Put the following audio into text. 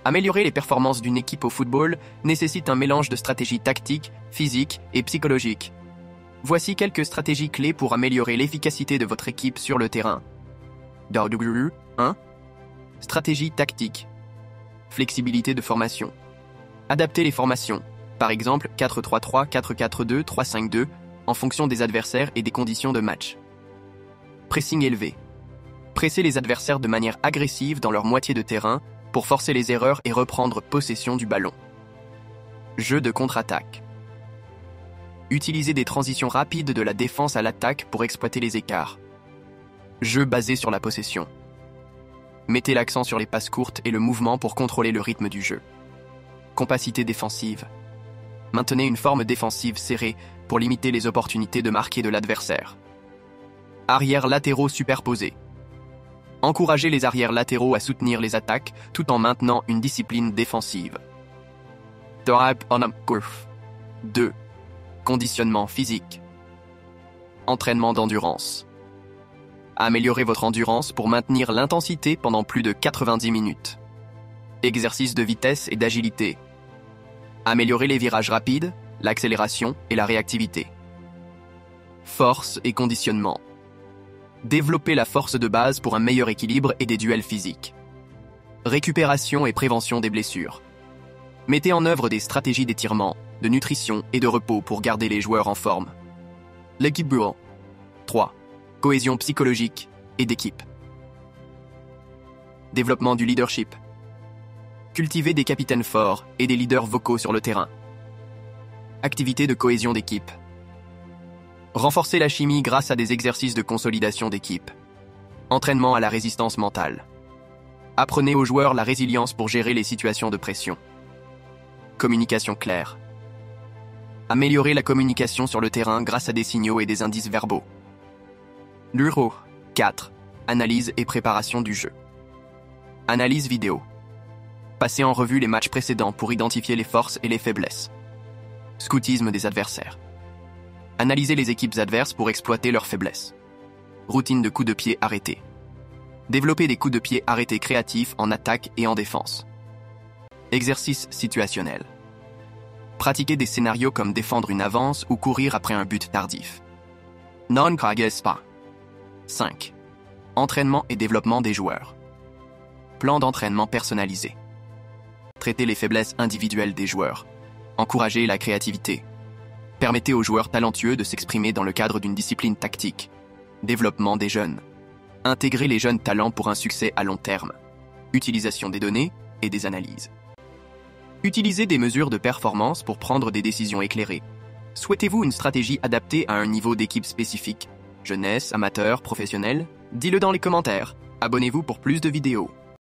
Améliorer les performances d'une équipe au football nécessite un mélange de stratégies tactiques, physiques et psychologiques. Voici quelques stratégies clés pour améliorer l'efficacité de votre équipe sur le terrain. 1. Stratégie tactique. Flexibilité de formation. Adaptez les formations, par exemple 4-3-3, 4-4-2, 3-5-2, en fonction des adversaires et des conditions de match. Pressing élevé. Pressez les adversaires de manière agressive dans leur moitié de terrain pour forcer les erreurs et reprendre possession du ballon. Jeu de contre-attaque. Utilisez des transitions rapides de la défense à l'attaque pour exploiter les écarts. Jeu basé sur la possession. Mettez l'accent sur les passes courtes et le mouvement pour contrôler le rythme du jeu. Compacité défensive. Maintenez une forme défensive serrée pour limiter les opportunités de marquer de l'adversaire. Arrières latéraux superposés. Encouragez les arrières latéraux à soutenir les attaques tout en maintenant une discipline défensive. 2. Conditionnement physique. Entraînement d'endurance. Améliorez votre endurance pour maintenir l'intensité pendant plus de 90 minutes. Exercice de vitesse et d'agilité. Améliorez les virages rapides, l'accélération et la réactivité. Force et conditionnement. Développez la force de base pour un meilleur équilibre et des duels physiques. Récupération et prévention des blessures. Mettez en œuvre des stratégies d'étirement, de nutrition et de repos pour garder les joueurs en forme. L'équipe bureau. 3. Cohésion psychologique et d'équipe. Développement du leadership. Cultivez des capitaines forts et des leaders vocaux sur le terrain. Activités de cohésion d'équipe. Renforcez la chimie grâce à des exercices de consolidation d'équipe. Entraînement à la résistance mentale. Apprenez aux joueurs la résilience pour gérer les situations de pression. Communication claire. Améliorez la communication sur le terrain grâce à des signaux et des indices verbaux. Numéro 4. Analyse et préparation du jeu. Analyse vidéo. Passez en revue les matchs précédents pour identifier les forces et les faiblesses. Scoutisme des adversaires. Analysez les équipes adverses pour exploiter leurs faiblesses. Routine de coups de pied arrêtés. Développez des coups de pied arrêtés créatifs en attaque et en défense. Exercice situationnel. Pratiquez des scénarios comme défendre une avance ou courir après un but tardif. Non-Kragespa. 5. Entraînement et développement des joueurs. Plan d'entraînement personnalisé. Traitez les faiblesses individuelles des joueurs. Encouragez la créativité. Permettez aux joueurs talentueux de s'exprimer dans le cadre d'une discipline tactique. Développement des jeunes. Intégrez les jeunes talents pour un succès à long terme. Utilisation des données et des analyses. Utilisez des mesures de performance pour prendre des décisions éclairées. Souhaitez-vous une stratégie adaptée à un niveau d'équipe spécifique? Jeunesse, amateur, professionnel? Dis-le dans les commentaires. Abonnez-vous pour plus de vidéos.